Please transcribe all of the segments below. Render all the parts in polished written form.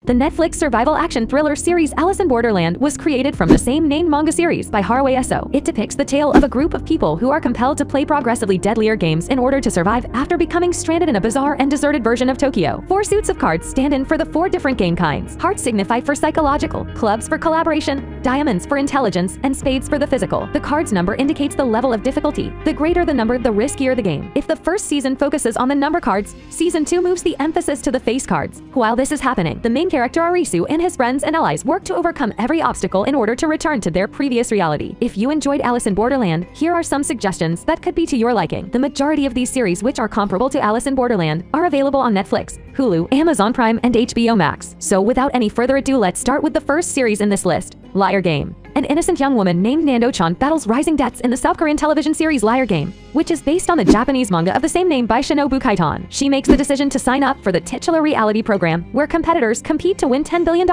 The Netflix survival action thriller series Alice in Borderland was created from the same-named manga series by Haruo Eso. It depicts the tale of a group of people who are compelled to play progressively deadlier games in order to survive after becoming stranded in a bizarre and deserted version of Tokyo. 4 suits of cards stand in for the 4 different game kinds. Hearts signify for psychological, clubs for collaboration, diamonds for intelligence, and spades for the physical. The card's number indicates the level of difficulty. The greater the number, the riskier the game. If the first season focuses on the number cards, season 2 moves the emphasis to the face cards. While this is happening, the main character Arisu and his friends and allies work to overcome every obstacle in order to return to their previous reality. If you enjoyed Alice in Borderland, here are some suggestions that could be to your liking. The majority of these series, which are comparable to Alice in Borderland, are available on Netflix, Hulu, Amazon Prime, and HBO Max. So without any further ado, let's start with the first series in this list, Liar Game. An innocent young woman named Nando-chan battles rising debts in the South Korean television series Liar Game, which is based on the Japanese manga of the same name by Shinobu Kaitan. She makes the decision to sign up for the titular reality program where competitors compete to win $10 billion.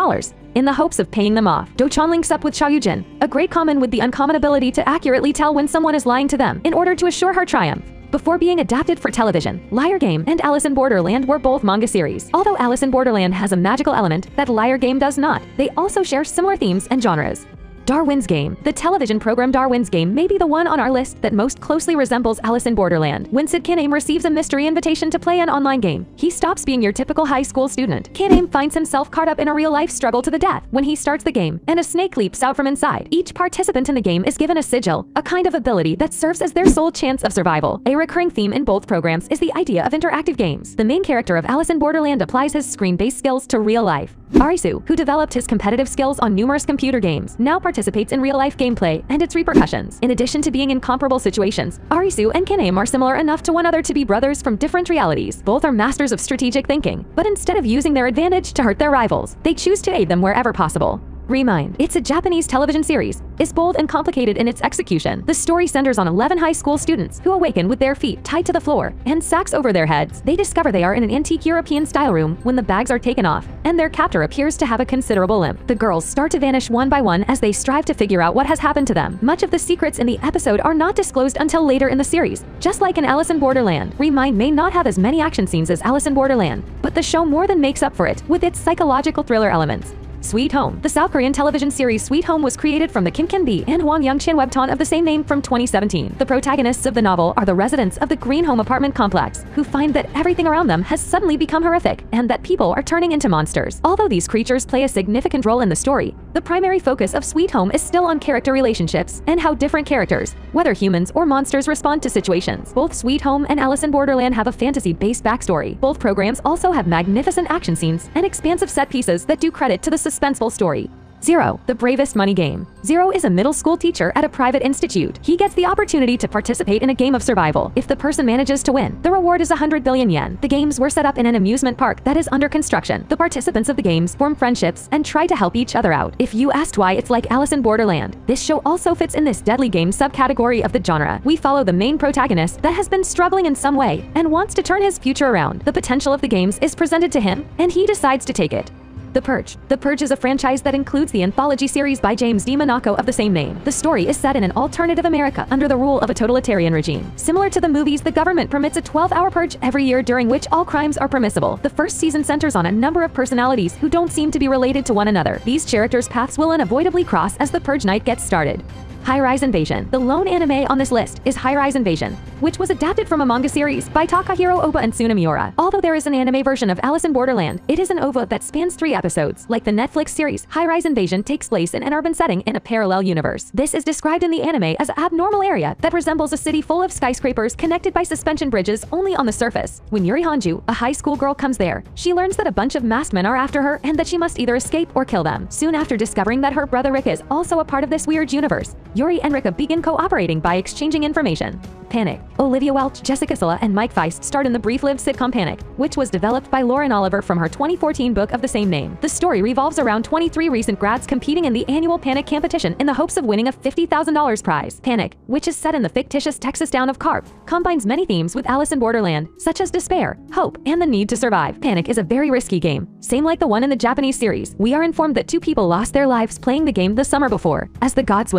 In the hopes of paying them off, Do-chan links up with Chaoyujin, a great common with the uncommon ability to accurately tell when someone is lying to them in order to assure her triumph. Before being adapted for television, Liar Game and Alice in Borderland were both manga series. Although Alice in Borderland has a magical element that Liar Game does not, they also share similar themes and genres. Darwin's Game. The television program Darwin's Game may be the one on our list that most closely resembles Alice in Borderland. When Sid Kaname receives a mystery invitation to play an online game, he stops being your typical high school student. Kaname finds himself caught up in a real-life struggle to the death when he starts the game, and a snake leaps out from inside. Each participant in the game is given a sigil, a kind of ability that serves as their sole chance of survival. A recurring theme in both programs is the idea of interactive games. The main character of Alice in Borderland applies his screen-based skills to real life. Arisu, who developed his competitive skills on numerous computer games, now participates in real-life gameplay and its repercussions. In addition to being in comparable situations, Arisu and Kaname are similar enough to one another to be brothers from different realities. Both are masters of strategic thinking, but instead of using their advantage to hurt their rivals, they choose to aid them wherever possible. Remind. It's a Japanese television series. It's bold and complicated in its execution. The story centers on 11 high school students who awaken with their feet tied to the floor and sacks over their heads. They discover they are in an antique European-style room when the bags are taken off, and their captor appears to have a considerable limp. The girls start to vanish one by one as they strive to figure out what has happened to them. Much of the secrets in the episode are not disclosed until later in the series. Just like in Alice in Borderland, Remind may not have as many action scenes as Alice in Borderland, but the show more than makes up for it with its psychological thriller elements. Sweet Home. The South Korean television series Sweet Home was created from the Kim Ki and Hwang Young-chan webtoon of the same name from 2017. The protagonists of the novel are the residents of the Green Home apartment complex who find that everything around them has suddenly become horrific and that people are turning into monsters. Although these creatures play a significant role in the story, the primary focus of Sweet Home is still on character relationships and how different characters, whether humans or monsters, respond to situations. Both Sweet Home and Alice in Borderland have a fantasy-based backstory. Both programs also have magnificent action scenes and expansive set pieces that do credit to the suspenseful story. Zero, the Bravest money game. Zero is a middle school teacher at a private institute. He gets the opportunity to participate in a game of survival. If the person manages to win, the reward is 100 billion yen. The games were set up in an amusement park that is under construction. The participants of the games form friendships and try to help each other out. If you asked why it's like Alice in Borderland, this show also fits in this deadly game subcategory of the genre. We follow the main protagonist that has been struggling in some way and wants to turn his future around. The potential of the games is presented to him, and he decides to take it. The Purge. The Purge is a franchise that includes the anthology series by James D. Monaco of the same name. The story is set in an alternative America under the rule of a totalitarian regime. Similar to the movies, the government permits a 12-hour purge every year during which all crimes are permissible. The first season centers on a number of personalities who don't seem to be related to one another. These characters' paths will unavoidably cross as the purge night gets started. High-Rise Invasion. The lone anime on this list is High-Rise Invasion, which was adapted from a manga series by Takahiro Oba and Suna Miura. Although there is an anime version of Alice in Borderland, it is an OVA that spans 3 episodes. Like the Netflix series, High-Rise Invasion takes place in an urban setting in a parallel universe. This is described in the anime as an abnormal area that resembles a city full of skyscrapers connected by suspension bridges only on the surface. When Yuri Hanju, a high school girl, comes there, she learns that a bunch of masked men are after her and that she must either escape or kill them. Soon after discovering that her brother Rick is also a part of this weird universe, Yuri and Rika begin cooperating by exchanging information. Panic. Olivia Welch, Jessica Silla, and Mike Feist starred in the brief-lived sitcom Panic, which was developed by Lauren Oliver from her 2014 book of the same name. The story revolves around 23 recent grads competing in the annual Panic competition in the hopes of winning a $50,000 prize. Panic, which is set in the fictitious Texas town of Carp, combines many themes with Alice in Borderland, such as despair, hope, and the need to survive. Panic is a very risky game, same like the one in the Japanese series. We are informed that 2 people lost their lives playing the game the summer before. As the Gods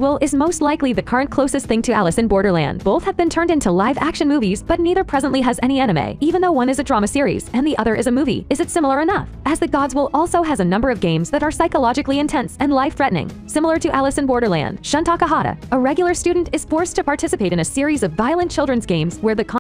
Will is most likely the current closest thing to Alice in Borderland. Borderland. Both have been turned into live-action movies, but neither presently has any anime, even though one is a drama series and the other is a movie. Is it similar enough? As the God's Will also has a number of games that are psychologically intense and life-threatening. Similar to Alice in Borderland, Shun Takahata, a regular student, is forced to participate in a series of violent children's games where the